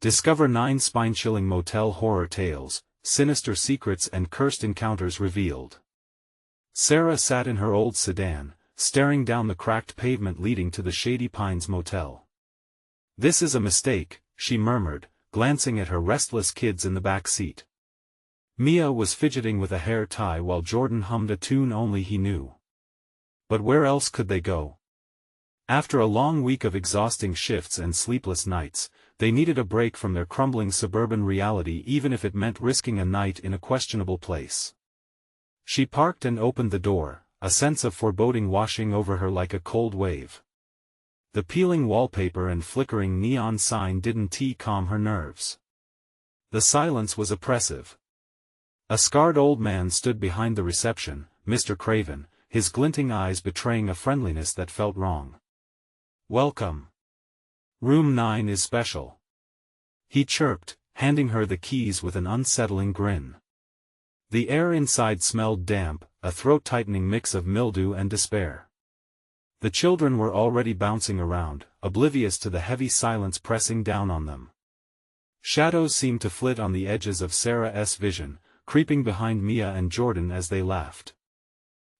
Discover 9 spine-chilling motel horror tales, sinister secrets and cursed encounters revealed. Sarah sat in her old sedan, staring down the cracked pavement leading to the Shady Pines Motel. "This is a mistake," she murmured, glancing at her restless kids in the back seat. Mia was fidgeting with a hair tie while Jordan hummed a tune only he knew. But where else could they go? After a long week of exhausting shifts and sleepless nights, they needed a break from their crumbling suburban reality, even if it meant risking a night in a questionable place. She parked and opened the door, a sense of foreboding washing over her like a cold wave. The peeling wallpaper and flickering neon sign didn't calm her nerves. The silence was oppressive. A scarred old man stood behind the reception, Mr. Craven, his glinting eyes betraying a friendliness that felt wrong. "Welcome. Room 9 is special," he chirped, handing her the keys with an unsettling grin. The air inside smelled damp, a throat-tightening mix of mildew and despair. The children were already bouncing around, oblivious to the heavy silence pressing down on them. Shadows seemed to flit on the edges of Sarah's vision, creeping behind Mia and Jordan as they laughed.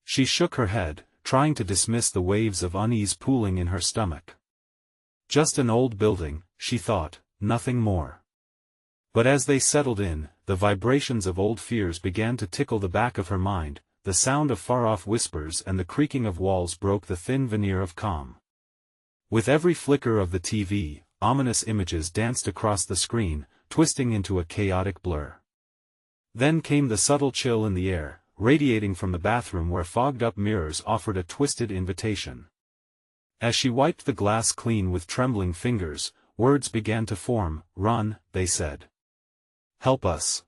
She shook her head, trying to dismiss the waves of unease pooling in her stomach. Just an old building, she thought, nothing more. But as they settled in, the vibrations of old fears began to tickle the back of her mind, the sound of far-off whispers and the creaking of walls broke the thin veneer of calm. With every flicker of the TV, ominous images danced across the screen, twisting into a chaotic blur. Then came the subtle chill in the air, radiating from the bathroom where fogged-up mirrors offered a twisted invitation. As she wiped the glass clean with trembling fingers, words began to form. "Run," they said. "Help us."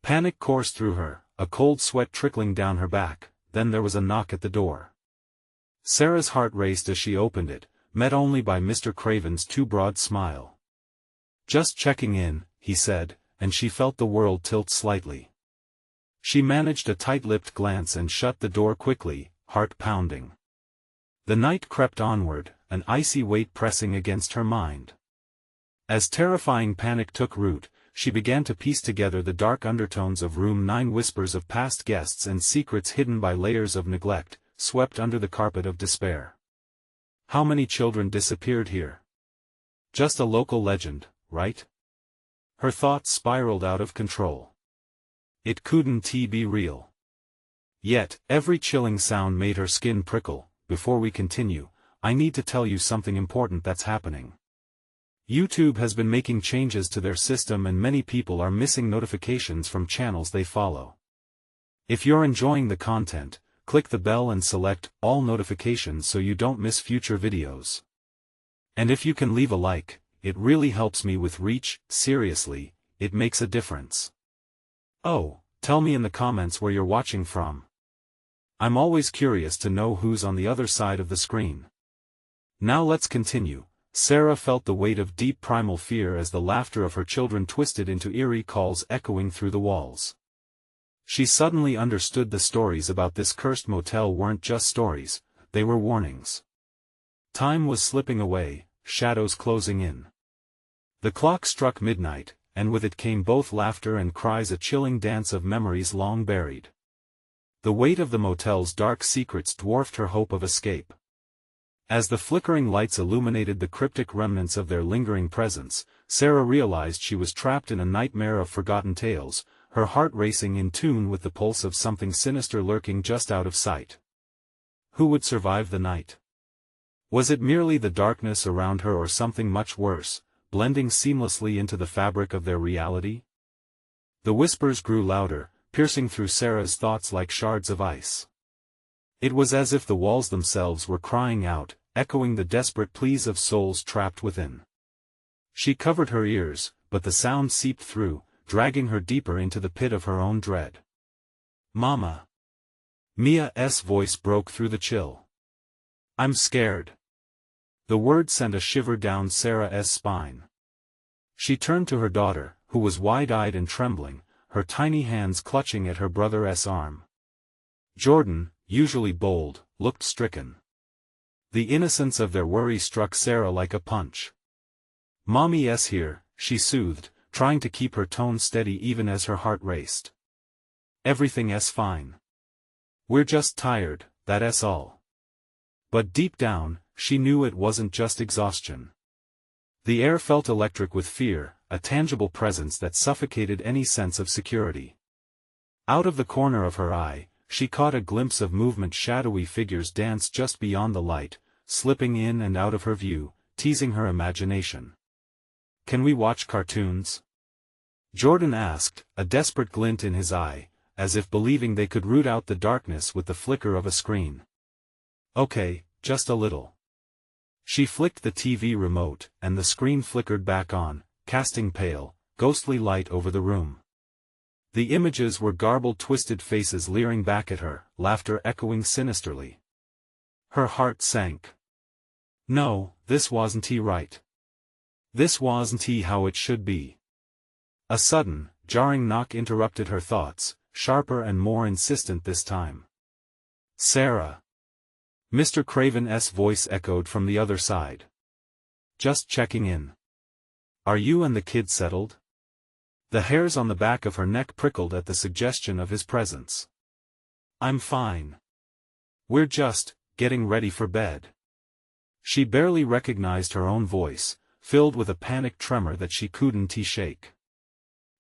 Panic coursed through her, a cold sweat trickling down her back. Then there was a knock at the door. Sarah's heart raced as she opened it, met only by Mr. Craven's too broad smile. "Just checking in," he said, and she felt the world tilt slightly. She managed a tight-lipped glance and shut the door quickly, heart pounding. The night crept onward, an icy weight pressing against her mind. As terrifying panic took root, she began to piece together the dark undertones of Room 9, whispers of past guests and secrets hidden by layers of neglect, swept under the carpet of despair. How many children disappeared here? Just a local legend, right? Her thoughts spiraled out of control. It couldn't be real. Yet, every chilling sound made her skin prickle. "Before we continue, I need to tell you something important that's happening. YouTube has been making changes to their system and many people are missing notifications from channels they follow. If you're enjoying the content, click the bell and select all notifications so you don't miss future videos. And if you can leave a like, it really helps me with reach. Seriously, it makes a difference. Oh, tell me in the comments where you're watching from. I'm always curious to know who's on the other side of the screen. Now let's continue." Sarah felt the weight of deep primal fear as the laughter of her children twisted into eerie calls echoing through the walls. She suddenly understood the stories about this cursed motel weren't just stories, they were warnings. Time was slipping away, shadows closing in. The clock struck midnight, and with it came both laughter and cries, a chilling dance of memories long buried. The weight of the motel's dark secrets dwarfed her hope of escape. As the flickering lights illuminated the cryptic remnants of their lingering presence, Sarah realized she was trapped in a nightmare of forgotten tales, her heart racing in tune with the pulse of something sinister lurking just out of sight. Who would survive the night? Was it merely the darkness around her or something much worse, blending seamlessly into the fabric of their reality? The whispers grew louder, piercing through Sarah's thoughts like shards of ice. It was as if the walls themselves were crying out, echoing the desperate pleas of souls trapped within. She covered her ears, but the sound seeped through, dragging her deeper into the pit of her own dread. "Mama." Mia's voice broke through the chill. "I'm scared." The word sent a shiver down Sarah's spine. She turned to her daughter, who was wide-eyed and trembling, her tiny hands clutching at her brother's arm. Jordan, usually bold, looked stricken. The innocence of their worry struck Sarah like a punch. "Mommy's here," she soothed, trying to keep her tone steady even as her heart raced. Everything's fine. We're just tired, that's all. But deep down, she knew it wasn't just exhaustion. The air felt electric with fear, a tangible presence that suffocated any sense of security. Out of the corner of her eye, she caught a glimpse of movement. Shadowy figures danced just beyond the light, slipping in and out of her view, teasing her imagination. "Can we watch cartoons?" Jordan asked, a desperate glint in his eye, as if believing they could root out the darkness with the flicker of a screen. "Okay, just a little." She flicked the TV remote, and the screen flickered back on, casting pale, ghostly light over the room. The images were garbled, twisted faces leering back at her, laughter echoing sinisterly. Her heart sank. No, this wasn't right. This wasn't how it should be. A sudden, jarring knock interrupted her thoughts, sharper and more insistent this time. "Sarah." Mr. Craven's voice echoed from the other side. "Just checking in. Are you and the kid settled?" The hairs on the back of her neck prickled at the suggestion of his presence. "I'm fine. We're just getting ready for bed." She barely recognized her own voice, filled with a panicked tremor that she couldn't shake.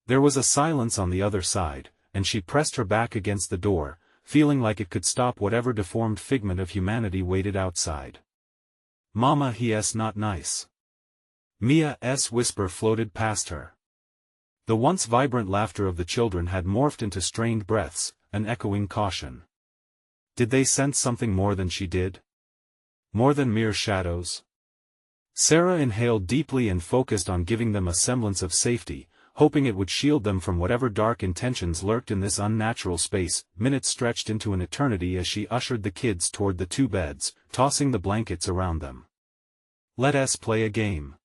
There was a silence on the other side, and she pressed her back against the door, feeling like it could stop whatever deformed figment of humanity waited outside. "Mama, he's not nice." Mia's whisper floated past her. The once vibrant laughter of the children had morphed into strained breaths, an echoing caution. Did they sense something more than she did? More than mere shadows? Sarah inhaled deeply and focused on giving them a semblance of safety, hoping it would shield them from whatever dark intentions lurked in this unnatural space. Minutes stretched into an eternity as she ushered the kids toward the two beds, tossing the blankets around them. "Let us play a game.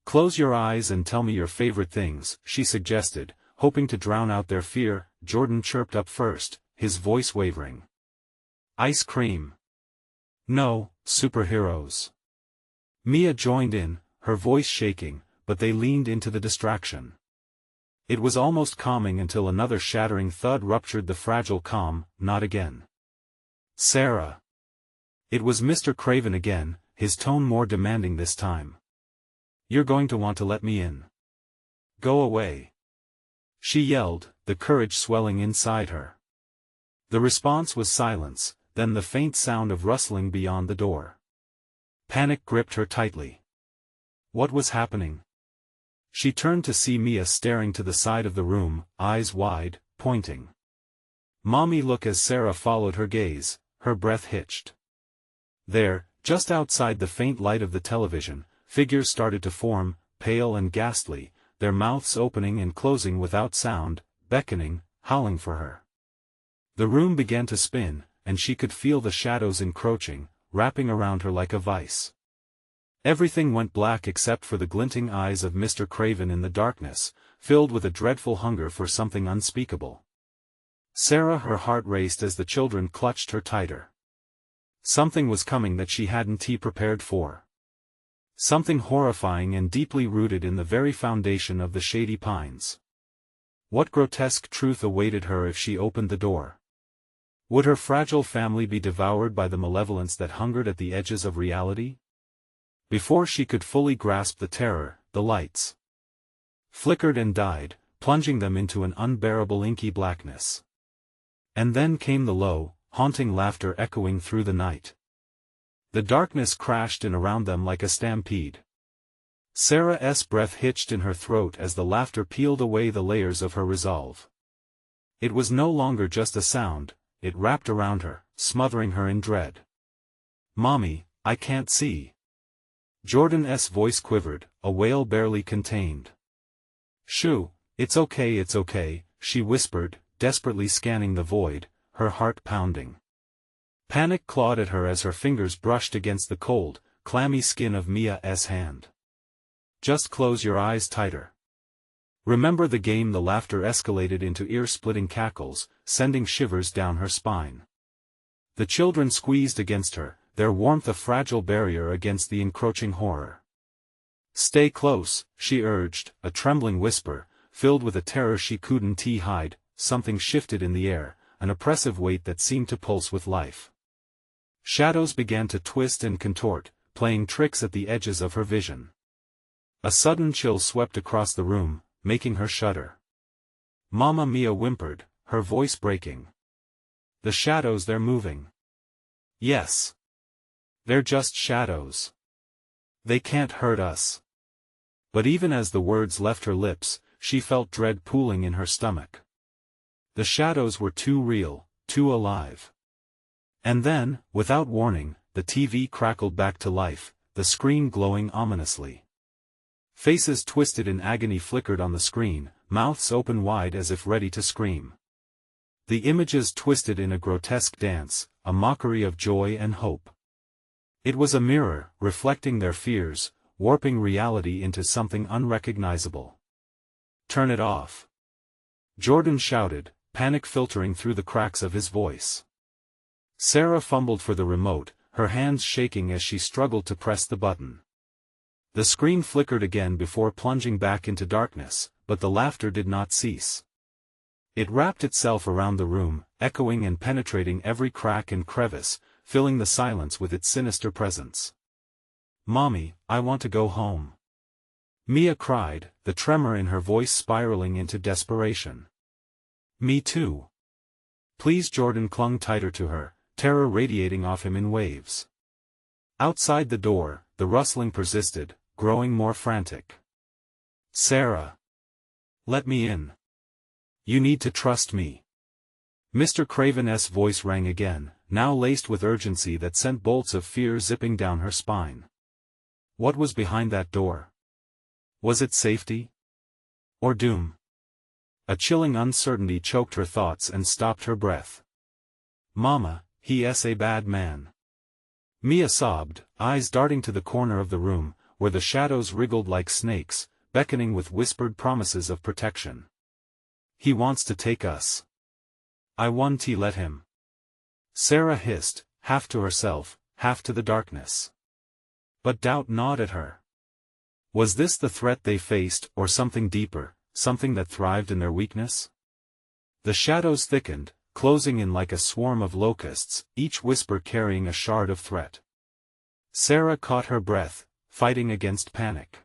Close your eyes and tell me your favorite things," she suggested, hoping to drown out their fear. Jordan chirped up first, his voice wavering. "Ice cream." "No, superheroes." Mia joined in, her voice shaking, but they leaned into the distraction. It was almost calming until another shattering thud ruptured the fragile calm. "Not again." "Sarah." It was Mr. Craven again, his tone more demanding this time. "You're going to want to let me in." "Go away," she yelled, the courage swelling inside her. The response was silence, then the faint sound of rustling beyond the door. Panic gripped her tightly. What was happening? She turned to see Mia staring to the side of the room, eyes wide, pointing. "Mommy, look!" As Sarah followed her gaze, her breath hitched. There, just outside the faint light of the television, figures started to form, pale and ghastly, their mouths opening and closing without sound, beckoning, howling for her. The room began to spin, and she could feel the shadows encroaching, wrapping around her like a vice. Everything went black except for the glinting eyes of Mr. Craven in the darkness, filled with a dreadful hunger for something unspeakable. Sarah, her heart raced as the children clutched her tighter. Something was coming that she hadn't prepared for. Something horrifying and deeply rooted in the very foundation of the Shady Pines. What grotesque truth awaited her if she opened the door? Would her fragile family be devoured by the malevolence that hungered at the edges of reality? Before she could fully grasp the terror, the lights flickered and died, plunging them into an unbearable inky blackness. And then came the low, haunting laughter echoing through the night. The darkness crashed in around them like a stampede. Sarah's breath hitched in her throat as the laughter peeled away the layers of her resolve. It was no longer just a sound, it wrapped around her, smothering her in dread. "Mommy, I can't see." Jordan's voice quivered, a wail barely contained. "Shoo, it's okay," she whispered, desperately scanning the void, her heart pounding. Panic clawed at her as her fingers brushed against the cold, clammy skin of Mia's hand. "Just close your eyes tighter. Remember the game." The laughter escalated into ear-splitting cackles, sending shivers down her spine. The children squeezed against her, their warmth a fragile barrier against the encroaching horror. Stay close, she urged, a trembling whisper, filled with a terror she couldn't hide. Something shifted in the air, an oppressive weight that seemed to pulse with life. Shadows began to twist and contort, playing tricks at the edges of her vision. A sudden chill swept across the room, making her shudder. Mamma Mia whimpered, her voice breaking. The shadows, they're moving. Yes. They're just shadows. They can't hurt us. But even as the words left her lips, she felt dread pooling in her stomach. The shadows were too real, too alive. And then, without warning, the TV crackled back to life, the screen glowing ominously. Faces twisted in agony flickered on the screen, mouths open wide as if ready to scream. The images twisted in a grotesque dance, a mockery of joy and hope. It was a mirror, reflecting their fears, warping reality into something unrecognizable. Turn it off. Jordan shouted, panic filtering through the cracks of his voice. Sarah fumbled for the remote, her hands shaking as she struggled to press the button. The screen flickered again before plunging back into darkness, but the laughter did not cease. It wrapped itself around the room, echoing and penetrating every crack and crevice, filling the silence with its sinister presence. "Mommy, I want to go home," Mia cried, the tremor in her voice spiraling into desperation. "Me too." Please. Jordan clung tighter to her, terror radiating off him in waves. Outside the door, the rustling persisted, growing more frantic. "Sarah. Let me in. You need to trust me." Mr. Craven's voice rang again, now laced with urgency that sent bolts of fear zipping down her spine. What was behind that door? Was it safety? Or doom? A chilling uncertainty choked her thoughts and stopped her breath. "Mama, he's a bad man," Mia sobbed, eyes darting to the corner of the room, where the shadows wriggled like snakes, beckoning with whispered promises of protection. "He wants to take us. I want to let him," Sarah hissed, half to herself, half to the darkness. But doubt gnawed at her. Was this the threat they faced, or something deeper, something that thrived in their weakness? The shadows thickened, closing in like a swarm of locusts, each whisper carrying a shard of threat. Sarah caught her breath, fighting against panic.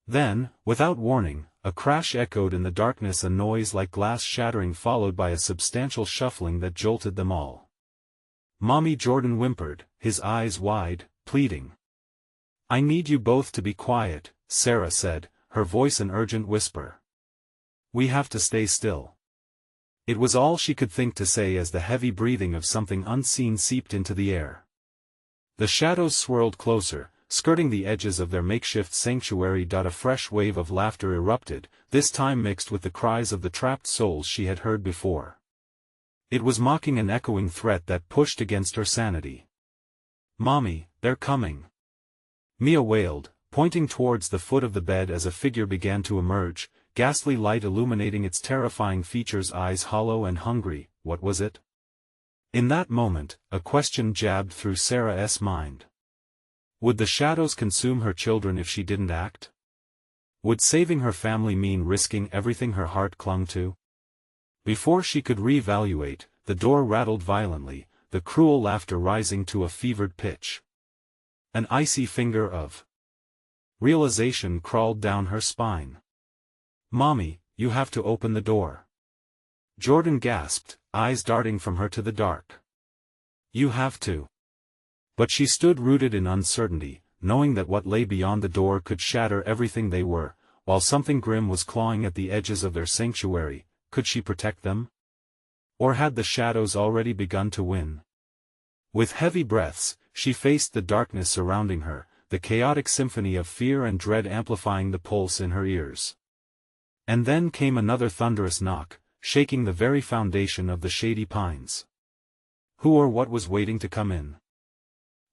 Then, without warning, a crash echoed in the darkness, a noise like glass shattering followed by a substantial shuffling that jolted them all. "Mommy," Jordan whimpered, his eyes wide, pleading. "I need you both to be quiet," Sarah said, her voice an urgent whisper. "We have to stay still." It was all she could think to say as the heavy breathing of something unseen seeped into the air. The shadows swirled closer, skirting the edges of their makeshift sanctuary. A fresh wave of laughter erupted, this time mixed with the cries of the trapped souls she had heard before. It was mocking, an echoing threat that pushed against her sanity. "Mommy, they're coming," Mia wailed, pointing towards the foot of the bed as a figure began to emerge, ghastly light illuminating its terrifying features, eyes hollow and hungry. What was it? In that moment, a question jabbed through Sarah's mind. Would the shadows consume her children if she didn't act? Would saving her family mean risking everything her heart clung to? Before she could reevaluate, the door rattled violently, the cruel laughter rising to a fevered pitch. An icy finger of realization crawled down her spine. "Mommy, you have to open the door," Jordan gasped, eyes darting from her to the dark. "You have to." But she stood rooted in uncertainty, knowing that what lay beyond the door could shatter everything they were, while something grim was clawing at the edges of their sanctuary. Could she protect them? Or had the shadows already begun to win? With heavy breaths, she faced the darkness surrounding her, the chaotic symphony of fear and dread amplifying the pulse in her ears. And then came another thunderous knock, shaking the very foundation of the Shady Pines. Who or what was waiting to come in?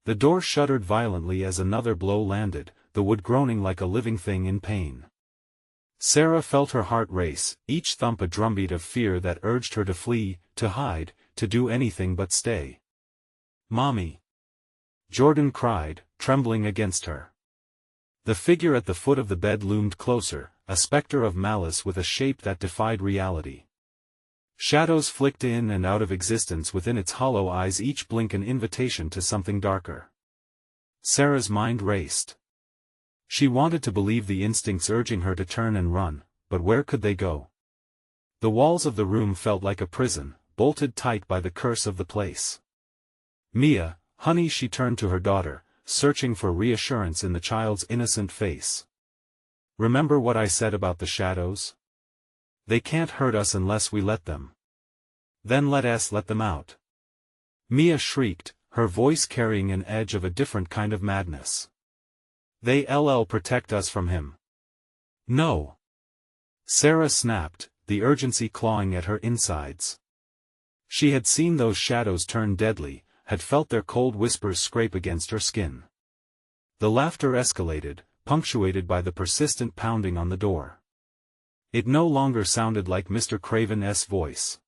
The door shuddered violently as another blow landed, the wood groaning like a living thing in pain. Sarah felt her heart race, each thump a drumbeat of fear that urged her to flee, to hide, to do anything but stay. "Mommy!" Jordan cried, trembling against her. The figure at the foot of the bed loomed closer, a specter of malice with a shape that defied reality. Shadows flicked in and out of existence within its hollow eyes, each blink an invitation to something darker. Sarah's mind raced. She wanted to believe the instincts urging her to turn and run, but where could they go? The walls of the room felt like a prison, bolted tight by the curse of the place. "Mia, honey," she turned to her daughter, searching for reassurance in the child's innocent face. "Remember what I said about the shadows? They can't hurt us unless we let them. Then let us let them out." Mia shrieked, her voice carrying an edge of a different kind of madness. "They'll protect us from him." "No." Sarah snapped, the urgency clawing at her insides. She had seen those shadows turn deadly, had felt their cold whispers scrape against her skin. The laughter escalated, punctuated by the persistent pounding on the door. It no longer sounded like Mr. Craven's voice.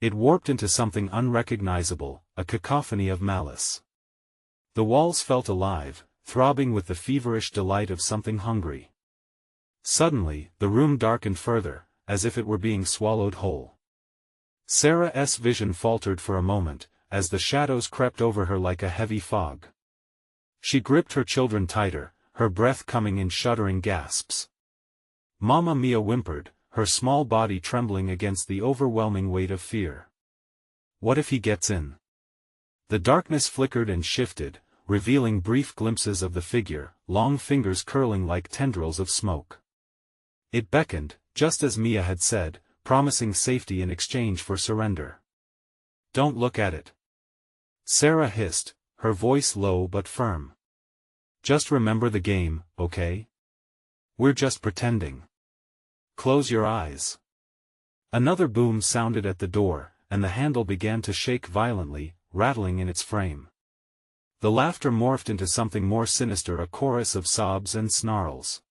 It warped into something unrecognizable, a cacophony of malice. The walls felt alive, throbbing with the feverish delight of something hungry. Suddenly, the room darkened further, as if it were being swallowed whole. Sarah's vision faltered for a moment, as the shadows crept over her like a heavy fog. She gripped her children tighter, her breath coming in shuddering gasps. "Mama," Mia whimpered, her small body trembling against the overwhelming weight of fear. "What if he gets in?" The darkness flickered and shifted, revealing brief glimpses of the figure, long fingers curling like tendrils of smoke. It beckoned, just as Mia had said, promising safety in exchange for surrender. "Don't look at it," Sarah hissed, her voice low but firm. "Just remember the game, okay? We're just pretending. Close your eyes." Another boom sounded at the door, and the handle began to shake violently, rattling in its frame. The laughter morphed into something more sinister, a chorus of sobs and snarls.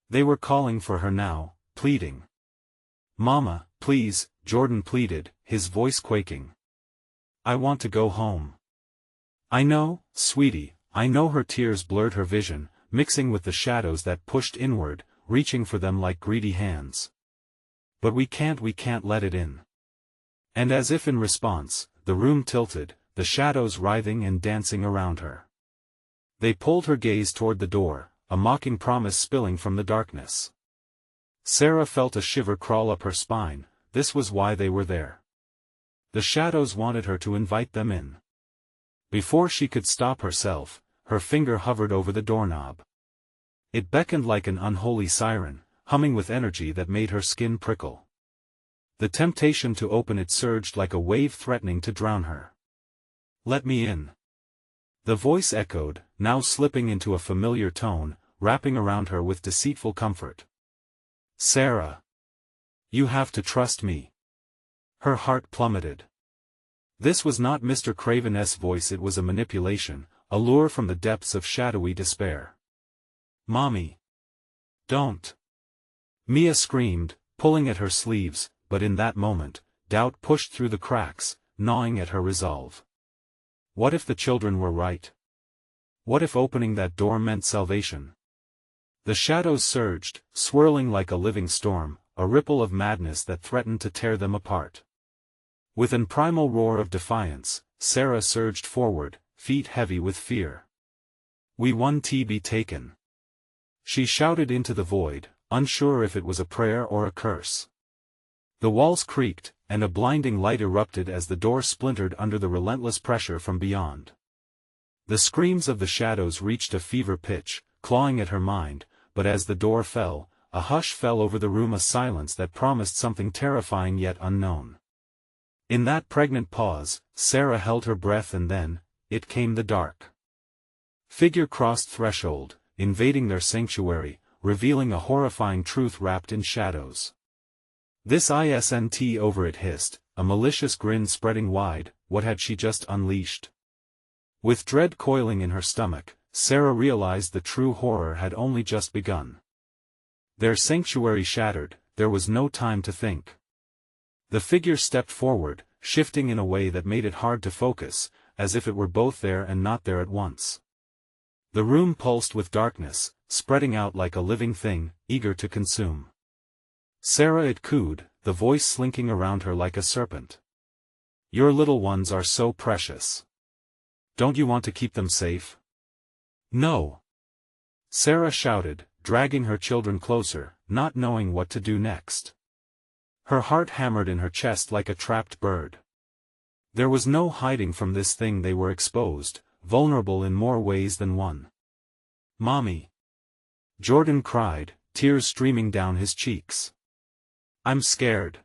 They were calling for her now, pleading. "Mama, please," Jordan pleaded, his voice quaking. "I want to go home." "I know, sweetie, I know." Her tears blurred her vision, mixing with the shadows that pushed inward, reaching for them like greedy hands. "But we can't let it in." And as if in response, the room tilted, the shadows writhing and dancing around her. They pulled her gaze toward the door, a mocking promise spilling from the darkness. Sarah felt a shiver crawl up her spine. This was why they were there. The shadows wanted her to invite them in. Before she could stop herself, her finger hovered over the doorknob. It beckoned like an unholy siren, humming with energy that made her skin prickle. The temptation to open it surged like a wave threatening to drown her. "Let me in." The voice echoed, now slipping into a familiar tone, wrapping around her with deceitful comfort. "Sarah. You have to trust me." Her heart plummeted. This was not Mr. Craven's voice, it was a manipulation, a lure from the depths of shadowy despair. "Mommy. Don't." Mia screamed, pulling at her sleeves, but in that moment, doubt pushed through the cracks, gnawing at her resolve. What if the children were right? What if opening that door meant salvation? The shadows surged, swirling like a living storm, a ripple of madness that threatened to tear them apart. With an primal roar of defiance, Sarah surged forward, feet heavy with fear. "We won, to be taken." She shouted into the void, unsure if it was a prayer or a curse. The walls creaked, and a blinding light erupted as the door splintered under the relentless pressure from beyond. The screams of the shadows reached a fever pitch, clawing at her mind, but as the door fell, a hush fell over the room, a silence that promised something terrifying yet unknown. In that pregnant pause, Sarah held her breath, and then, it came. The dark figure crossed threshold, invading their sanctuary, revealing a horrifying truth wrapped in shadows. "This isn't over," it hissed, a malicious grin spreading wide. What had she just unleashed? With dread coiling in her stomach, Sarah realized the true horror had only just begun. Their sanctuary shattered, there was no time to think. The figure stepped forward, shifting in a way that made it hard to focus, as if it were both there and not there at once. The room pulsed with darkness, spreading out like a living thing, eager to consume. Sarah, it cooed, the voice slinking around her like a serpent. Your little ones are so precious. Don't you want to keep them safe? No. Sarah shouted, dragging her children closer, not knowing what to do next. Her heart hammered in her chest like a trapped bird. There was no hiding from this thing. They were exposed, vulnerable in more ways than one. Mommy! Jordan cried, tears streaming down his cheeks. I'm scared.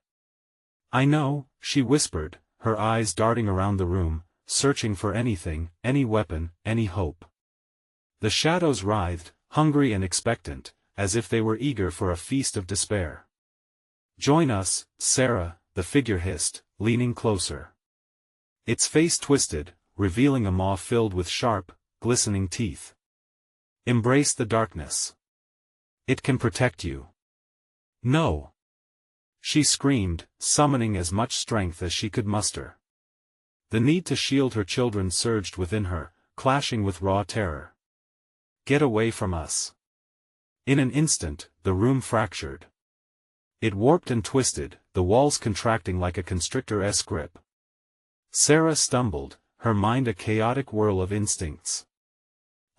I know, she whispered, her eyes darting around the room, searching for anything, any weapon, any hope. The shadows writhed, hungry and expectant, as if they were eager for a feast of despair. Join us, Sarah, the figure hissed, leaning closer. Its face twisted, revealing a maw filled with sharp, glistening teeth. Embrace the darkness. It can protect you. No. She screamed, summoning as much strength as she could muster. The need to shield her children surged within her, clashing with raw terror. Get away from us. In an instant, the room fractured. It warped and twisted, the walls contracting like a constrictor-esque grip. Sarah stumbled, her mind a chaotic whirl of instincts.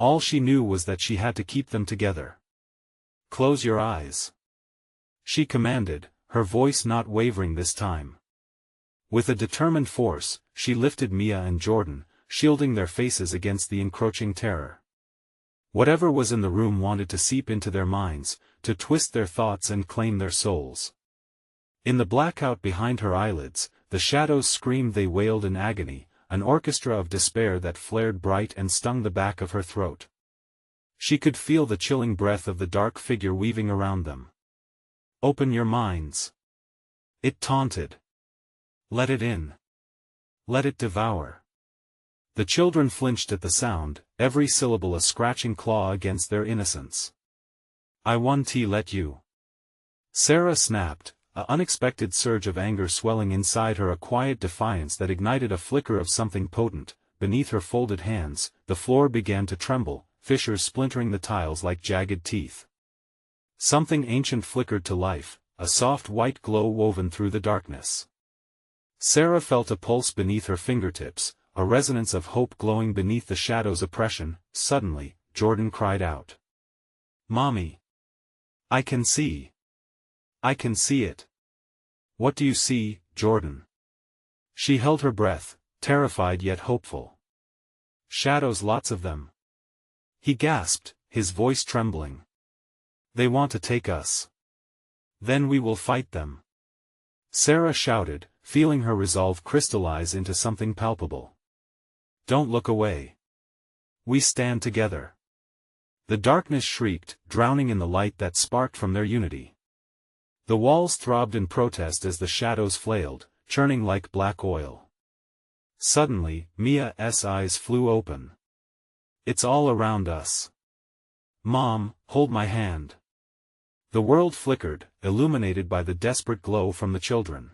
All she knew was that she had to keep them together. Close your eyes. She commanded, her voice not wavering this time. With a determined force, she lifted Mia and Jordan, shielding their faces against the encroaching terror. Whatever was in the room wanted to seep into their minds, to twist their thoughts and claim their souls. In the blackout behind her eyelids, the shadows screamed. They wailed in agony, an orchestra of despair that flared bright and stung the back of her throat. She could feel the chilling breath of the dark figure weaving around them. Open your minds. It taunted. Let it in. Let it devour. The children flinched at the sound, every syllable a scratching claw against their innocence. I won't let you. Sarah snapped, an unexpected surge of anger swelling inside her, a quiet defiance that ignited a flicker of something potent. Beneath her folded hands, the floor began to tremble, fissures splintering the tiles like jagged teeth. Something ancient flickered to life, a soft white glow woven through the darkness. Sarah felt a pulse beneath her fingertips, a resonance of hope glowing beneath the shadow's oppression. Suddenly, Jordan cried out. Mommy! I can see. I can see it. What do you see, Jordan? She held her breath, terrified yet hopeful. Shadows, lots of them. He gasped, his voice trembling. They want to take us. Then we will fight them. Sarah shouted, feeling her resolve crystallize into something palpable. Don't look away. We stand together. The darkness shrieked, drowning in the light that sparked from their unity. The walls throbbed in protest as the shadows flailed, churning like black oil. Suddenly, Mia's eyes flew open. It's all around us. Mom, hold my hand. The world flickered, illuminated by the desperate glow from the children.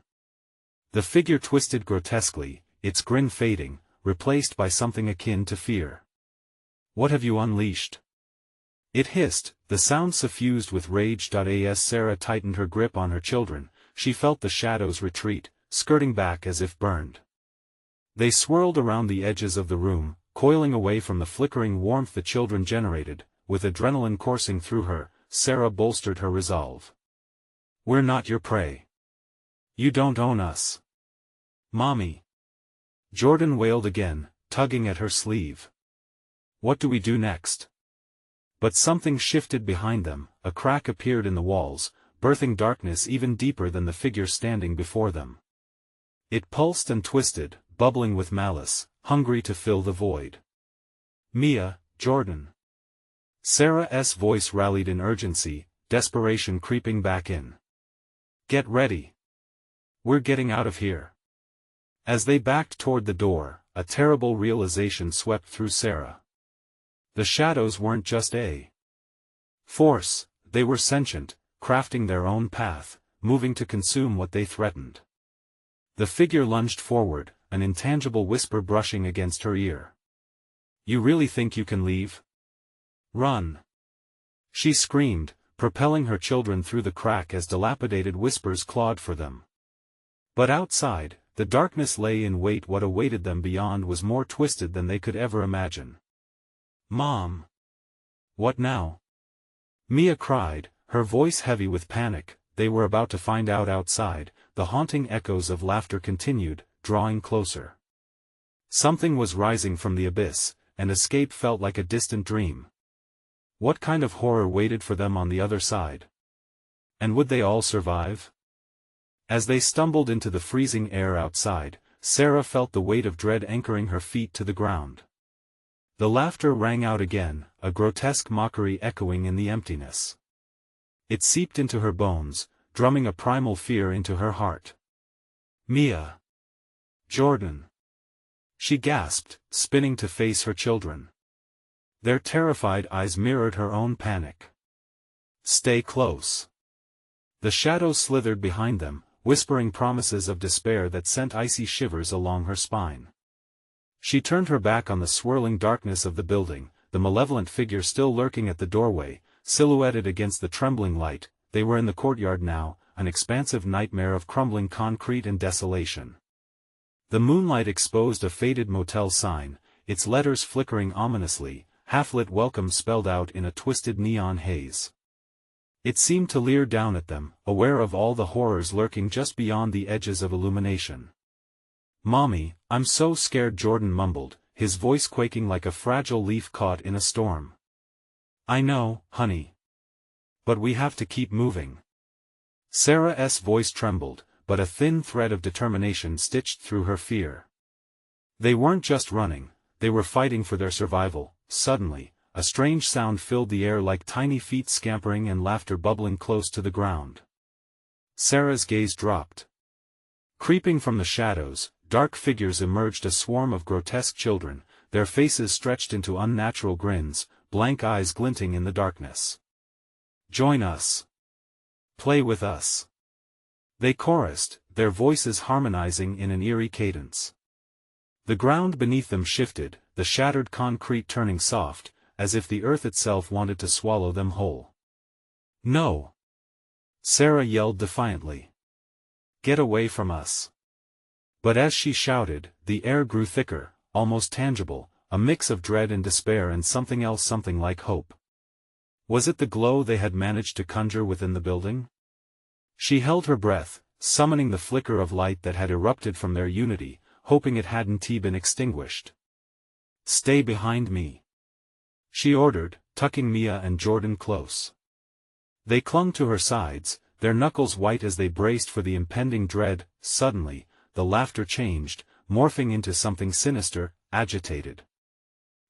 The figure twisted grotesquely, its grin fading, replaced by something akin to fear. What have you unleashed? It hissed, the sound suffused with rage. As Sarah tightened her grip on her children, she felt the shadows retreat, skirting back as if burned. They swirled around the edges of the room, coiling away from the flickering warmth the children generated. With adrenaline coursing through her, Sarah bolstered her resolve. We're not your prey. You don't own us. Mommy. Jordan wailed again, tugging at her sleeve. What do we do next? But something shifted behind them, a crack appeared in the walls, birthing darkness even deeper than the figure standing before them. It pulsed and twisted, bubbling with malice, hungry to fill the void. Mia, Jordan. Sarah's voice rallied in urgency, desperation creeping back in. Get ready. We're getting out of here. As they backed toward the door, a terrible realization swept through Sarah. The shadows weren't just a force, they were sentient, crafting their own path, moving to consume what they threatened. The figure lunged forward, an intangible whisper brushing against her ear. You really think you can leave? Run! She screamed, propelling her children through the crack as dilapidated whispers clawed for them. But outside, the darkness lay in wait. What awaited them beyond was more twisted than they could ever imagine. "Mom! What now?" Mia cried, her voice heavy with panic. They were about to find out outside. The haunting echoes of laughter continued, drawing closer. Something was rising from the abyss, and escape felt like a distant dream. What kind of horror waited for them on the other side? And would they all survive? As they stumbled into the freezing air outside, Sarah felt the weight of dread anchoring her feet to the ground. The laughter rang out again, a grotesque mockery echoing in the emptiness. It seeped into her bones, drumming a primal fear into her heart. "Mia! Jordan!" She gasped, spinning to face her children. Their terrified eyes mirrored her own panic. "Stay close." The shadows slithered behind them, whispering promises of despair that sent icy shivers along her spine. She turned her back on the swirling darkness of the building, the malevolent figure still lurking at the doorway, silhouetted against the trembling light. They were in the courtyard now, an expansive nightmare of crumbling concrete and desolation. The moonlight exposed a faded motel sign, its letters flickering ominously, half-lit welcome spelled out in a twisted neon haze. It seemed to leer down at them, aware of all the horrors lurking just beyond the edges of illumination. "Mommy, I'm so scared," Jordan mumbled, his voice quaking like a fragile leaf caught in a storm. "I know, honey. But we have to keep moving." Sarah's voice trembled, but a thin thread of determination stitched through her fear. They weren't just running, they were fighting for their survival. Suddenly, a strange sound filled the air, like tiny feet scampering and laughter bubbling close to the ground. Sarah's gaze dropped. Creeping from the shadows, dark figures emerged, a swarm of grotesque children, their faces stretched into unnatural grins, blank eyes glinting in the darkness. "Join us. Play with us," they chorused, their voices harmonizing in an eerie cadence. The ground beneath them shifted, the shattered concrete turning soft, as if the earth itself wanted to swallow them whole. "No!" Sarah yelled defiantly. "Get away from us!" But as she shouted, the air grew thicker, almost tangible, a mix of dread and despair and something else, something like hope. Was it the glow they had managed to conjure within the building? She held her breath, summoning the flicker of light that had erupted from their unity, hoping it hadn't been extinguished. "Stay behind me," she ordered, tucking Mia and Jordan close. They clung to her sides, their knuckles white as they braced for the impending dread. Suddenly, the laughter changed, morphing into something sinister, agitated.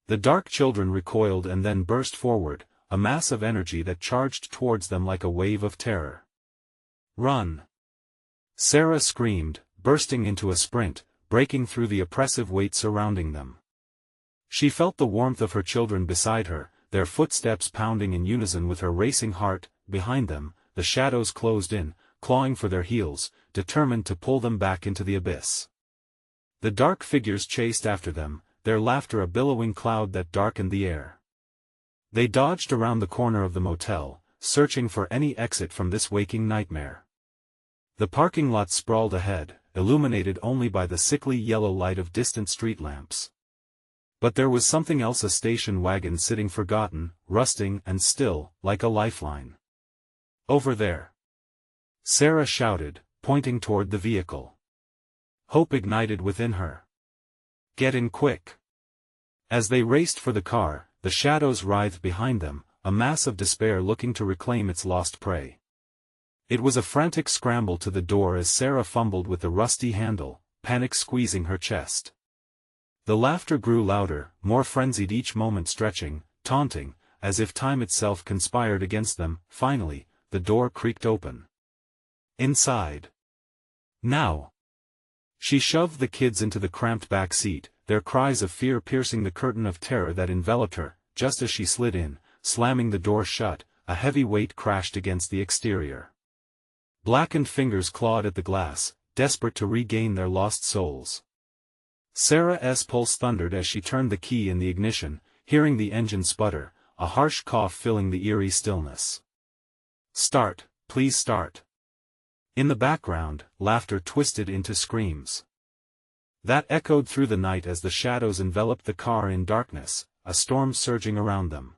The dark children recoiled and then burst forward, a mass of energy that charged towards them like a wave of terror. "Run!" Sarah screamed, bursting into a sprint, breaking through the oppressive weight surrounding them. She felt the warmth of her children beside her, their footsteps pounding in unison with her racing heart. Behind them, the shadows closed in, clawing for their heels, determined to pull them back into the abyss. The dark figures chased after them, their laughter a billowing cloud that darkened the air. They dodged around the corner of the motel, searching for any exit from this waking nightmare. The parking lot sprawled ahead, illuminated only by the sickly yellow light of distant street lamps. But there was something else, a station wagon sitting forgotten, rusting and still, like a lifeline. "Over there!" Sarah shouted, pointing toward the vehicle. Hope ignited within her. "Get in quick!" As they raced for the car, the shadows writhed behind them, a mass of despair looking to reclaim its lost prey. It was a frantic scramble to the door as Sarah fumbled with the rusty handle, panic squeezing her chest. The laughter grew louder, more frenzied, each moment stretching, taunting, as if time itself conspired against them. Finally, the door creaked open. Inside. "Now!" She shoved the kids into the cramped back seat, their cries of fear piercing the curtain of terror that enveloped her. Just as she slid in, slamming the door shut, a heavy weight crashed against the exterior. Blackened fingers clawed at the glass, desperate to regain their lost souls. Sarah's pulse thundered as she turned the key in the ignition, hearing the engine sputter, a harsh cough filling the eerie stillness. "Start, please start." In the background, laughter twisted into screams. That echoed through the night as the shadows enveloped the car in darkness, a storm surging around them.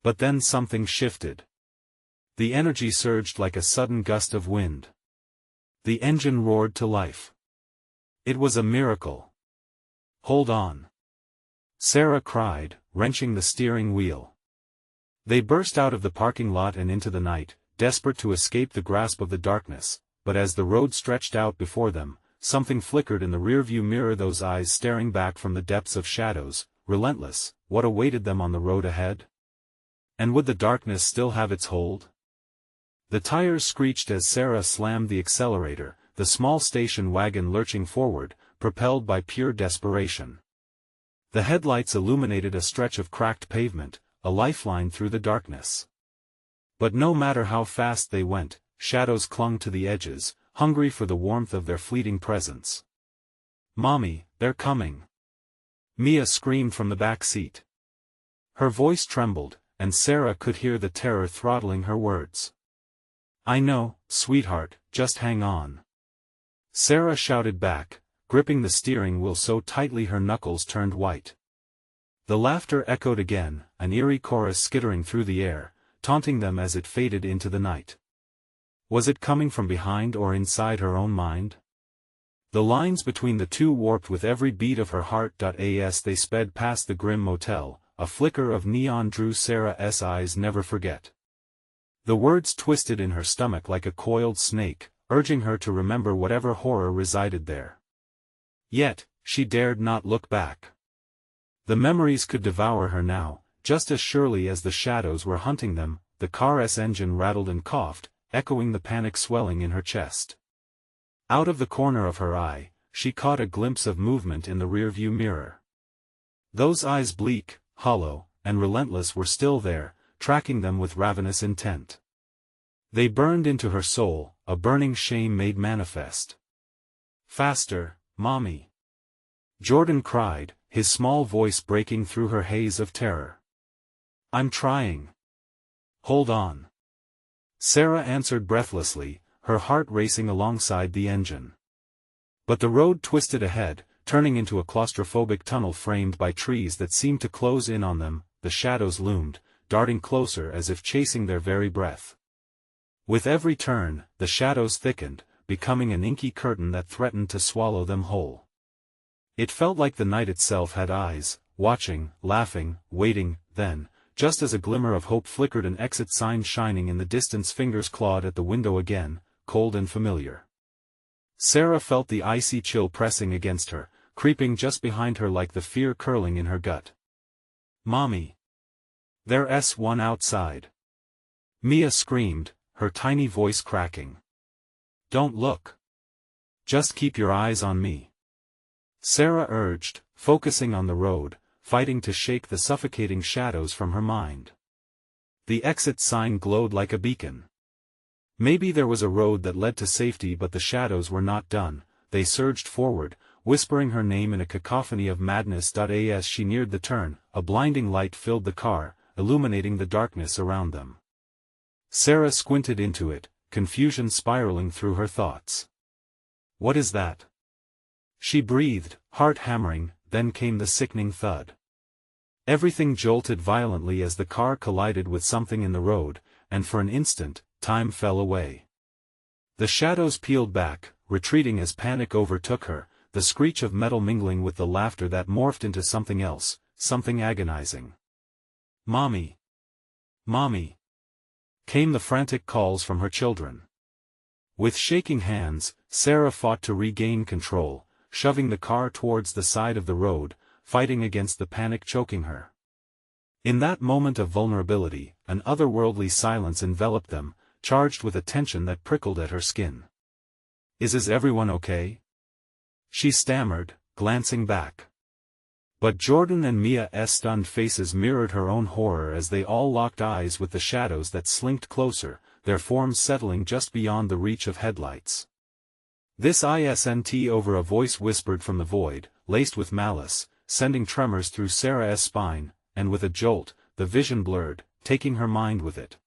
But then something shifted. The energy surged like a sudden gust of wind. The engine roared to life. It was a miracle. "Hold on!" Sarah cried, wrenching the steering wheel. They burst out of the parking lot and into the night, desperate to escape the grasp of the darkness, but as the road stretched out before them, something flickered in the rearview mirror, those eyes staring back from the depths of shadows, relentless. What awaited them on the road ahead? And would the darkness still have its hold? The tires screeched as Sarah slammed the accelerator, the small station wagon lurching forward, propelled by pure desperation. The headlights illuminated a stretch of cracked pavement, a lifeline through the darkness. But no matter how fast they went, shadows clung to the edges, hungry for the warmth of their fleeting presence. "Mommy, they're coming!" Mia screamed from the back seat. Her voice trembled, and Sarah could hear the terror throttling her words. "I know, sweetheart, just hang on." Sarah shouted back, gripping the steering wheel so tightly her knuckles turned white. The laughter echoed again, an eerie chorus skittering through the air, taunting them as it faded into the night. Was it coming from behind or inside her own mind? The lines between the two warped with every beat of her heart. As they sped past the grim motel, a flicker of neon drew Sarah's eyes. "Never forget." The words twisted in her stomach like a coiled snake, urging her to remember whatever horror resided there. Yet, she dared not look back. The memories could devour her now, just as surely as the shadows were hunting them. The car's engine rattled and coughed, echoing the panic swelling in her chest. Out of the corner of her eye, she caught a glimpse of movement in the rearview mirror. Those eyes, bleak, hollow, and relentless, were still there, tracking them with ravenous intent. They burned into her soul, a burning shame made manifest. "Faster, Mommy!" Jordan cried, his small voice breaking through her haze of terror. "I'm trying." "Hold on." Sarah answered breathlessly, her heart racing alongside the engine. But the road twisted ahead, turning into a claustrophobic tunnel framed by trees that seemed to close in on them. The shadows loomed, darting closer as if chasing their very breath. With every turn, the shadows thickened, becoming an inky curtain that threatened to swallow them whole. It felt like the night itself had eyes, watching, laughing, waiting. Then, just as a glimmer of hope flickered, an exit sign shining in the distance, fingers clawed at the window again, cold and familiar. Sarah felt the icy chill pressing against her, creeping just behind her like the fear curling in her gut. "Mommy! There's one outside!" Mia screamed, her tiny voice cracking. "Don't look. Just keep your eyes on me," Sarah urged, focusing on the road, fighting to shake the suffocating shadows from her mind. The exit sign glowed like a beacon. Maybe there was a road that led to safety, but the shadows were not done. They surged forward, whispering her name in a cacophony of madness. As she neared the turn, a blinding light filled the car, illuminating the darkness around them. Sarah squinted into it, confusion spiraling through her thoughts. "What is that?" she breathed, heart hammering. Then came the sickening thud. Everything jolted violently as the car collided with something in the road, and for an instant, time fell away. The shadows peeled back, retreating as panic overtook her, the screech of metal mingling with the laughter that morphed into something else, something agonizing. "Mommy! Mommy!" came the frantic calls from her children. With shaking hands, Sarah fought to regain control, shoving the car towards the side of the road, fighting against the panic choking her. In that moment of vulnerability, an otherworldly silence enveloped them, charged with a tension that prickled at her skin. Is everyone okay?" she stammered, glancing back. But Jordan and Mia's stunned faces mirrored her own horror as they all locked eyes with the shadows that slinked closer, their forms settling just beyond the reach of headlights. "This isn't over," a voice whispered from the void, laced with malice, sending tremors through Sarah's spine, and with a jolt, the vision blurred, taking her mind with it.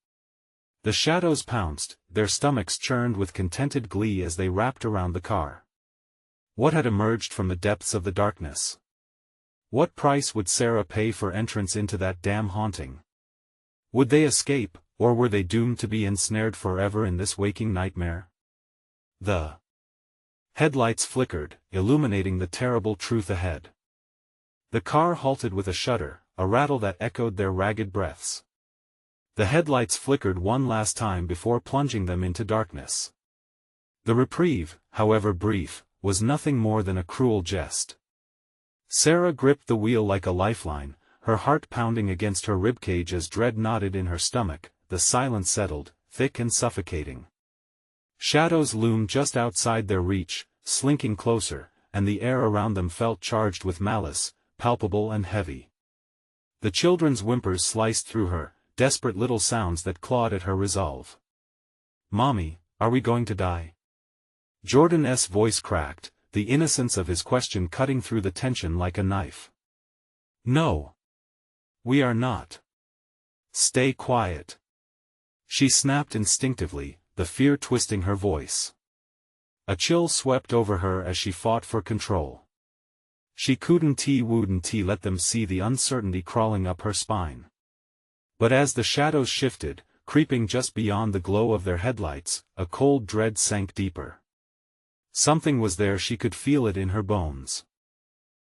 The shadows pounced, their stomachs churned with contented glee as they wrapped around the car. What had emerged from the depths of the darkness? What price would Sarah pay for entrance into that damn haunting? Would they escape, or were they doomed to be ensnared forever in this waking nightmare? The headlights flickered, illuminating the terrible truth ahead. The car halted with a shudder, a rattle that echoed their ragged breaths. The headlights flickered one last time before plunging them into darkness. The reprieve, however brief, was nothing more than a cruel jest. Sarah gripped the wheel like a lifeline, her heart pounding against her ribcage as dread knotted in her stomach. The silence settled, thick and suffocating. Shadows loomed just outside their reach, slinking closer, and the air around them felt charged with malice, palpable and heavy. The children's whimpers sliced through her, desperate little sounds that clawed at her resolve. "Mommy, are we going to die?" Jordan's voice cracked, the innocence of his question cutting through the tension like a knife. "No. We are not. Stay quiet." She snapped instinctively, the fear twisting her voice. A chill swept over her as she fought for control. She wouldn't let them see the uncertainty crawling up her spine. But as the shadows shifted, creeping just beyond the glow of their headlights, a cold dread sank deeper. Something was there, she could feel it in her bones.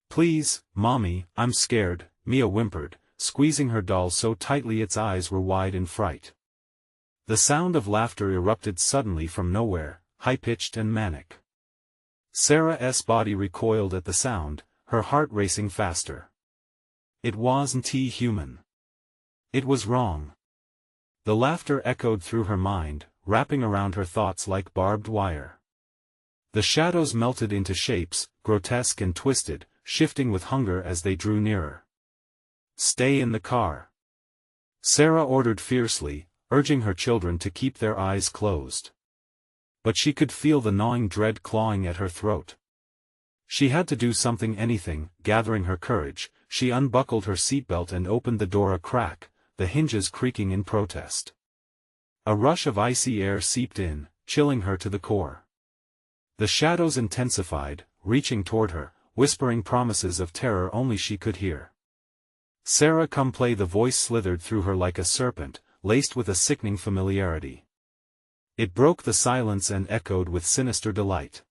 "Please, Mommy, I'm scared," Mia whimpered, squeezing her doll so tightly its eyes were wide in fright. The sound of laughter erupted suddenly from nowhere, high-pitched and manic. Sarah's body recoiled at the sound, her heart racing faster. It wasn't human. It was wrong. The laughter echoed through her mind, wrapping around her thoughts like barbed wire. The shadows melted into shapes, grotesque and twisted, shifting with hunger as they drew nearer. "Stay in the car," Sarah ordered fiercely, urging her children to keep their eyes closed. But she could feel the gnawing dread clawing at her throat. She had to do something, anything. Gathering her courage, she unbuckled her seatbelt and opened the door a crack, the hinges creaking in protest. A rush of icy air seeped in, chilling her to the core. The shadows intensified, reaching toward her, whispering promises of terror only she could hear. "Sarah, come play." The voice slithered through her like a serpent, laced with a sickening familiarity. It broke the silence and echoed with sinister delight.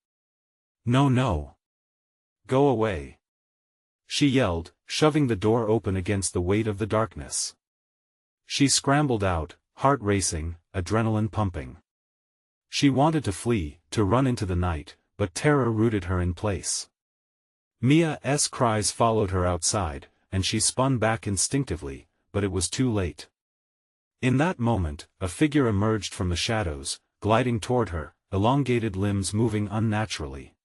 "No, no. Go away," she yelled, shoving the door open against the weight of the darkness. She scrambled out, heart racing, adrenaline pumping. She wanted to flee, to run into the night, but terror rooted her in place. Mia's cries followed her outside, and she spun back instinctively, but it was too late. In that moment, a figure emerged from the shadows, gliding toward her, elongated limbs moving unnaturally.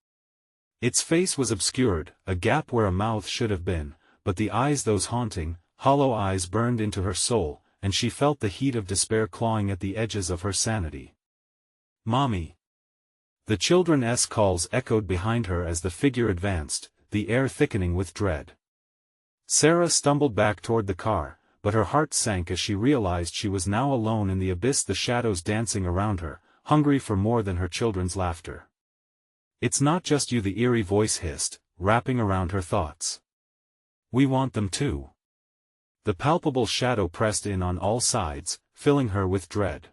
Its face was obscured, a gap where a mouth should have been, but the eyes, those haunting, hollow eyes, burned into her soul, and she felt the heat of despair clawing at the edges of her sanity. "Mommy!" The children's calls echoed behind her as the figure advanced, the air thickening with dread. Sarah stumbled back toward the car, but her heart sank as she realized she was now alone in the abyss, the shadows dancing around her, hungry for more than her children's laughter. "It's not just you," the eerie voice hissed, wrapping around her thoughts. "We want them too." The palpable shadow pressed in on all sides, filling her with dread.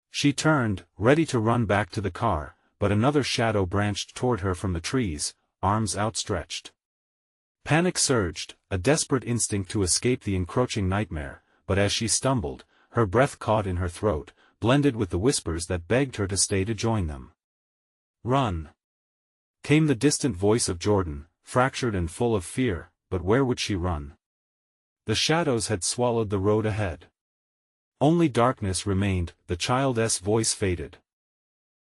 She turned, ready to run back to the car, but another shadow branched toward her from the trees, arms outstretched. Panic surged, a desperate instinct to escape the encroaching nightmare, but as she stumbled, her breath caught in her throat, blended with the whispers that begged her to stay to join them. "Run!" came the distant voice of Jordan, fractured and full of fear, but where would she run? The shadows had swallowed the road ahead. Only darkness remained, the child's voice faded.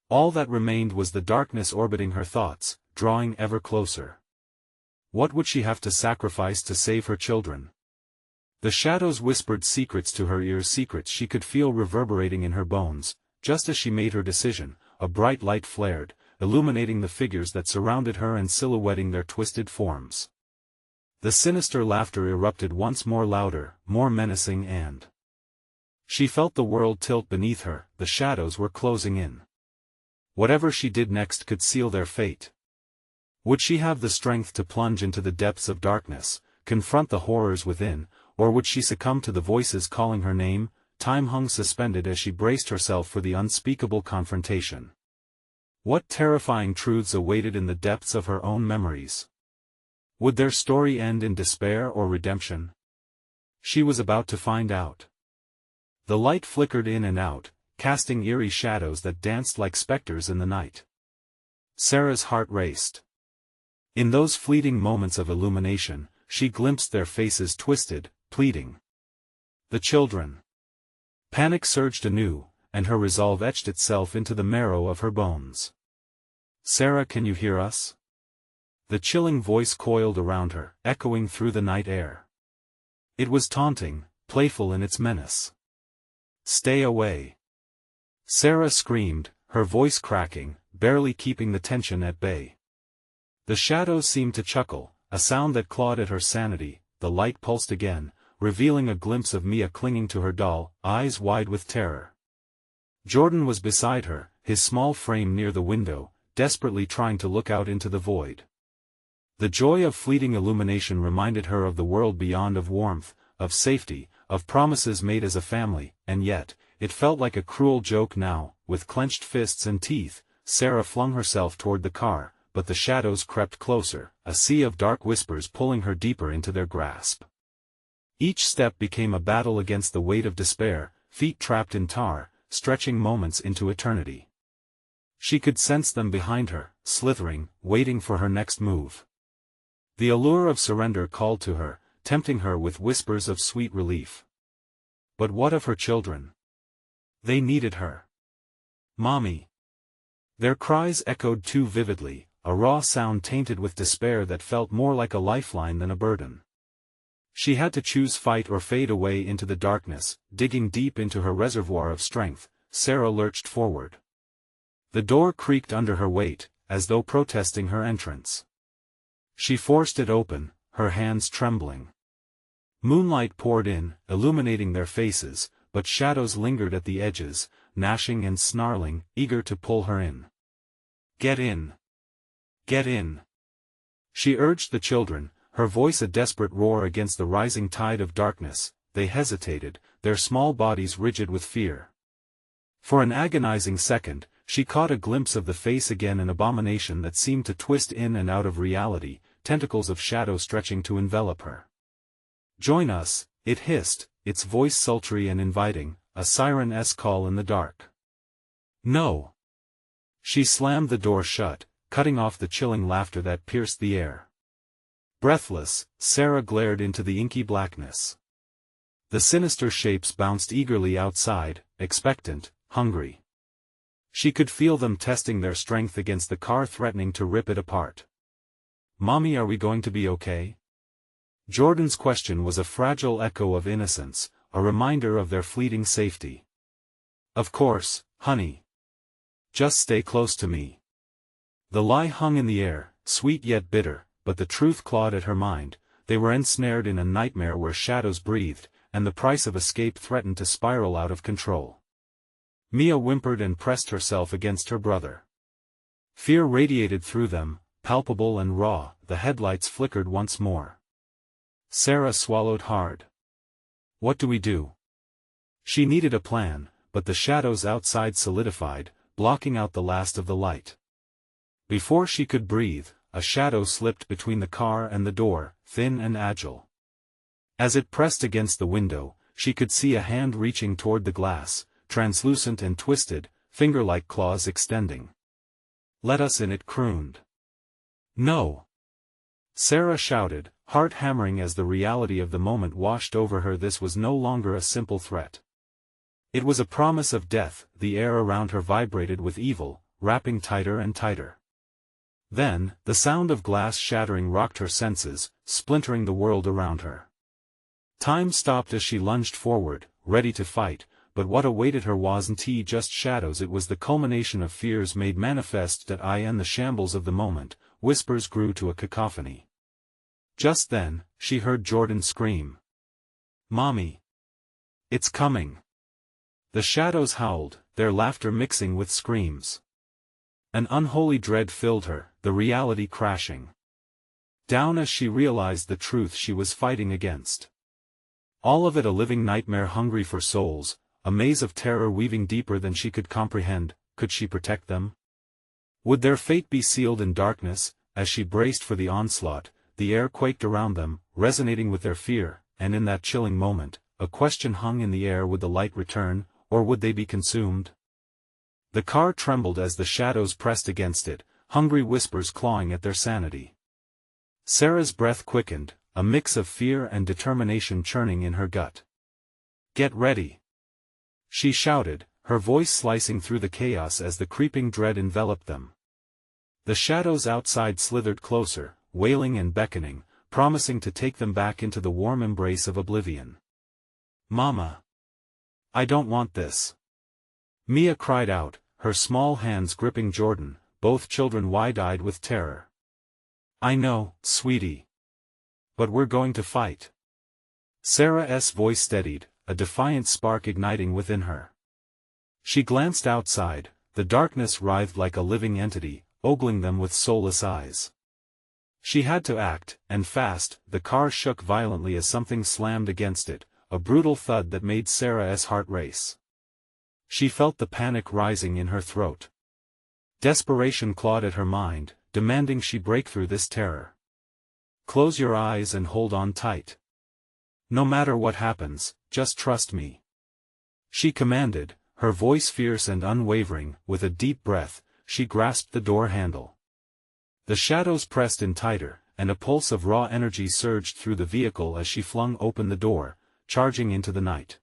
All that remained was the darkness orbiting her thoughts, drawing ever closer. What would she have to sacrifice to save her children? The shadows whispered secrets to her ears, secrets she could feel reverberating in her bones. Just as she made her decision, a bright light flared, illuminating the figures that surrounded her and silhouetting their twisted forms. The sinister laughter erupted once more, louder, more menacing, and she felt the world tilt beneath her. The shadows were closing in. Whatever she did next could seal their fate. Would she have the strength to plunge into the depths of darkness, confront the horrors within, or would she succumb to the voices calling her name? Time hung suspended as she braced herself for the unspeakable confrontation. What terrifying truths awaited in the depths of her own memories? Would their story end in despair or redemption? She was about to find out. The light flickered in and out, casting eerie shadows that danced like specters in the night. Sarah's heart raced. In those fleeting moments of illumination, she glimpsed their faces twisted, pleading. The children. Panic surged anew, and her resolve etched itself into the marrow of her bones. Sarah, can you hear us? The chilling voice coiled around her, echoing through the night air. It was taunting, playful in its menace. Stay away. Sarah screamed, her voice cracking, barely keeping the tension at bay. The shadows seemed to chuckle, a sound that clawed at her sanity. The light pulsed again, revealing a glimpse of Mia clinging to her doll, eyes wide with terror. Jordan was beside her, his small frame near the window, desperately trying to look out into the void. The joy of fleeting illumination reminded her of the world beyond, of warmth, of safety, of promises made as a family, and yet, it felt like a cruel joke now. With clenched fists and teeth, Sarah flung herself toward the car, but the shadows crept closer, a sea of dark whispers pulling her deeper into their grasp. Each step became a battle against the weight of despair, feet trapped in tar, stretching moments into eternity. She could sense them behind her, slithering, waiting for her next move. The allure of surrender called to her, tempting her with whispers of sweet relief. But what of her children? They needed her. Mommy. Their cries echoed too vividly, a raw sound tainted with despair that felt more like a lifeline than a burden. She had to choose, fight or fade away into the darkness. Digging deep into her reservoir of strength, Sarah lurched forward. The door creaked under her weight, as though protesting her entrance. She forced it open, her hands trembling. Moonlight poured in, illuminating their faces, but shadows lingered at the edges, gnashing and snarling, eager to pull her in. Get in. Get in. She urged the children, her voice a desperate roar against the rising tide of darkness. They hesitated, their small bodies rigid with fear. For an agonizing second, she caught a glimpse of the face again, an abomination that seemed to twist in and out of reality, tentacles of shadow stretching to envelop her. Join us, it hissed, its voice sultry and inviting, a siren-esque call in the dark. No. She slammed the door shut, cutting off the chilling laughter that pierced the air. Breathless, Sarah glared into the inky blackness. The sinister shapes bounced eagerly outside, expectant, hungry. She could feel them testing their strength against the car, threatening to rip it apart. Mommy, are we going to be okay? Jordan's question was a fragile echo of innocence, a reminder of their fleeting safety. Of course, honey. Just stay close to me. The lie hung in the air, sweet yet bitter, but the truth clawed at her mind. They were ensnared in a nightmare where shadows breathed, and the price of escape threatened to spiral out of control. Mia whimpered and pressed herself against her brother. Fear radiated through them, palpable and raw. The headlights flickered once more. Sarah swallowed hard. What do we do? She needed a plan, but the shadows outside solidified, blocking out the last of the light. Before she could breathe, a shadow slipped between the car and the door, thin and agile. As it pressed against the window, she could see a hand reaching toward the glass, translucent and twisted, finger-like claws extending. Let us in, it crooned. No! Sarah shouted, heart hammering as the reality of the moment washed over her. This was no longer a simple threat. It was a promise of death. The air around her vibrated with evil, wrapping tighter and tighter. Then, the sound of glass shattering rocked her senses, splintering the world around her. Time stopped as she lunged forward, ready to fight, but what awaited her wasn't just shadows. It was the culmination of fears made manifest at eye and the shambles of the moment. Whispers grew to a cacophony. Just then, she heard Jordan scream. "Mommy! It's coming!" The shadows howled, their laughter mixing with screams. An unholy dread filled her, the reality crashing down as she realized the truth she was fighting against. All of it a living nightmare hungry for souls, a maze of terror weaving deeper than she could comprehend. Could she protect them? Would their fate be sealed in darkness? As she braced for the onslaught, the air quaked around them, resonating with their fear, and in that chilling moment, a question hung in the air: would the light return, or would they be consumed? The car trembled as the shadows pressed against it, hungry whispers clawing at their sanity. Sarah's breath quickened, a mix of fear and determination churning in her gut. "Get ready!" she shouted, her voice slicing through the chaos as the creeping dread enveloped them. The shadows outside slithered closer, wailing and beckoning, promising to take them back into the warm embrace of oblivion. "Mama! I don't want this!" Mia cried out, her small hands gripping Jordan, both children wide-eyed with terror. "I know, sweetie. But we're going to fight." Sarah's voice steadied, a defiant spark igniting within her. She glanced outside, the darkness writhed like a living entity, ogling them with soulless eyes. She had to act, and fast. The car shook violently as something slammed against it, a brutal thud that made Sarah's heart race. She felt the panic rising in her throat. Desperation clawed at her mind, demanding she break through this terror. "Close your eyes and hold on tight. No matter what happens, just trust me," she commanded, her voice fierce and unwavering. With a deep breath, she grasped the door handle. The shadows pressed in tighter, and a pulse of raw energy surged through the vehicle as she flung open the door, charging into the night.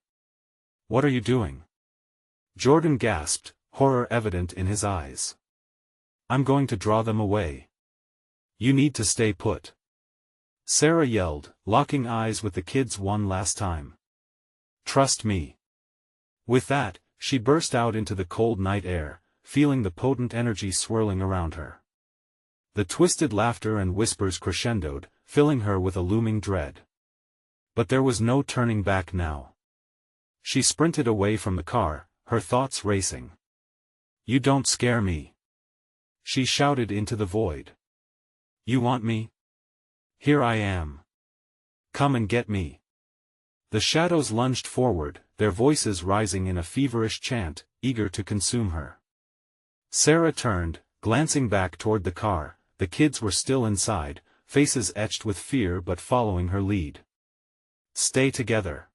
"What are you doing?" Jordan gasped, horror evident in his eyes. "I'm going to draw them away. You need to stay put," Sarah yelled, locking eyes with the kids one last time. "Trust me." With that, she burst out into the cold night air, feeling the potent energy swirling around her. The twisted laughter and whispers crescendoed, filling her with a looming dread. But there was no turning back now. She sprinted away from the car, her thoughts racing. "You don't scare me," she shouted into the void. "You want me? Here I am. Come and get me." The shadows lunged forward, their voices rising in a feverish chant, eager to consume her. Sarah turned, glancing back toward the car. The kids were still inside, faces etched with fear but following her lead. "Stay together,"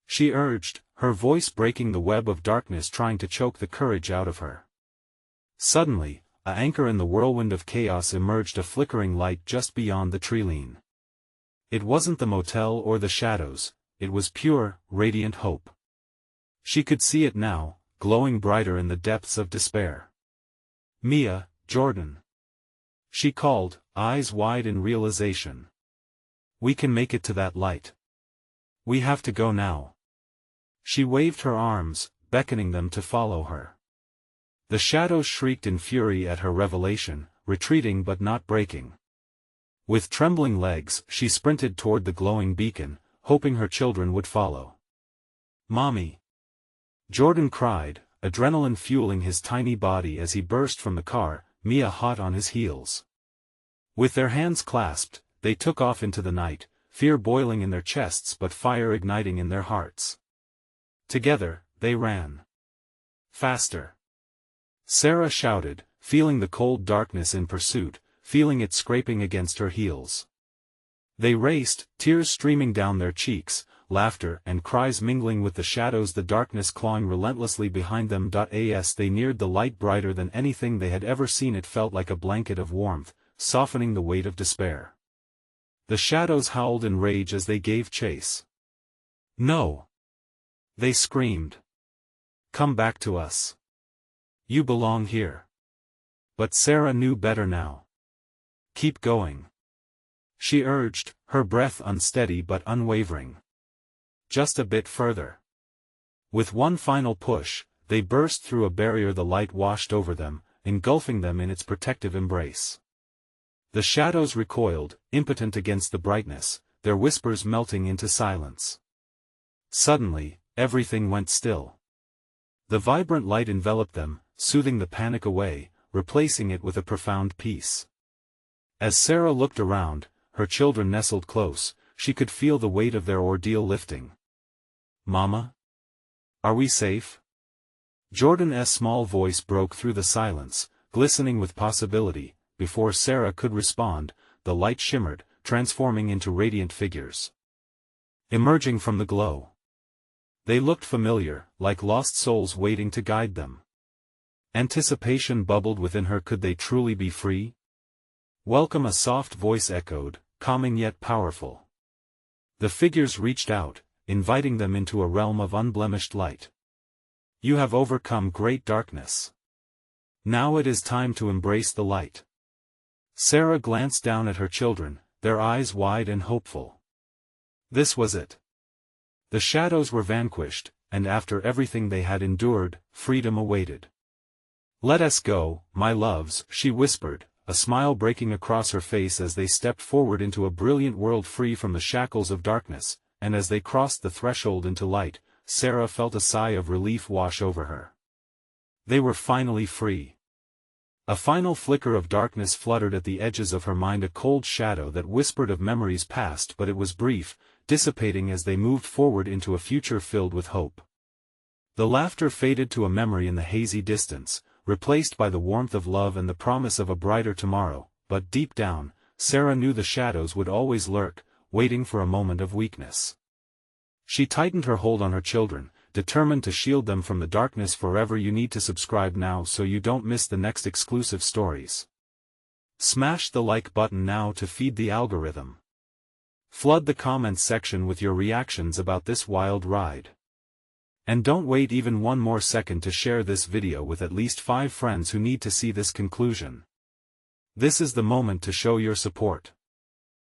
she urged, her voice breaking the web of darkness trying to choke the courage out of her. Suddenly, an anchor in the whirlwind of chaos emerged, a flickering light just beyond the tree-line. It wasn't the motel or the shadows, it was pure, radiant hope. She could see it now, glowing brighter in the depths of despair. "Mia, Jordan," she called, eyes wide in realization. "We can make it to that light. We have to go now." She waved her arms, beckoning them to follow her. The shadows shrieked in fury at her revelation, retreating but not breaking. With trembling legs, she sprinted toward the glowing beacon, hoping her children would follow. "Mommy!" Jordan cried, adrenaline fueling his tiny body as he burst from the car, Mia hot on his heels. With their hands clasped, they took off into the night, fear boiling in their chests but fire igniting in their hearts. Together, they ran. "Faster!" Sarah shouted, feeling the cold darkness in pursuit, feeling it scraping against her heels. They raced, tears streaming down their cheeks, laughter and cries mingling with the shadows, the darkness clawing relentlessly behind them. As they neared the light brighter than anything they had ever seen, it felt like a blanket of warmth, softening the weight of despair. The shadows howled in rage as they gave chase. "No!" they screamed. "Come back to us. You belong here." But Sarah knew better now. "Keep going," she urged, her breath unsteady but unwavering. "Just a bit further." With one final push, they burst through a barrier. The light washed over them, engulfing them in its protective embrace. The shadows recoiled, impotent against the brightness, their whispers melting into silence. Suddenly, everything went still. The vibrant light enveloped them, soothing the panic away, replacing it with a profound peace. As Sarah looked around, her children nestled close, she could feel the weight of their ordeal lifting. "Mama? Are we safe?" Jordan's small voice broke through the silence, glistening with possibility. Before Sarah could respond, the light shimmered, transforming into radiant figures. Emerging from the glow. They looked familiar, like lost souls waiting to guide them. Anticipation bubbled within her. Could they truly be free? "Welcome," a soft voice echoed, calming yet powerful. The figures reached out, inviting them into a realm of unblemished light. "You have overcome great darkness. Now it is time to embrace the light." Sarah glanced down at her children, their eyes wide and hopeful. This was it. The shadows were vanquished, and after everything they had endured, freedom awaited. "Let us go, my loves," she whispered, a smile breaking across her face as they stepped forward into a brilliant world free from the shackles of darkness, and as they crossed the threshold into light, Sarah felt a sigh of relief wash over her. They were finally free. A final flicker of darkness fluttered at the edges of her mind, a cold shadow that whispered of memories past, but it was brief, dissipating as they moved forward into a future filled with hope. The laughter faded to a memory in the hazy distance, replaced by the warmth of love and the promise of a brighter tomorrow, but deep down, Sarah knew the shadows would always lurk, waiting for a moment of weakness. She tightened her hold on her children, determined to shield them from the darkness forever. You need to subscribe now so you don't miss the next exclusive stories. Smash the like button now to feed the algorithm. Flood the comments section with your reactions about this wild ride. And don't wait even one more second to share this video with at least 5 friends who need to see this conclusion. This is the moment to show your support.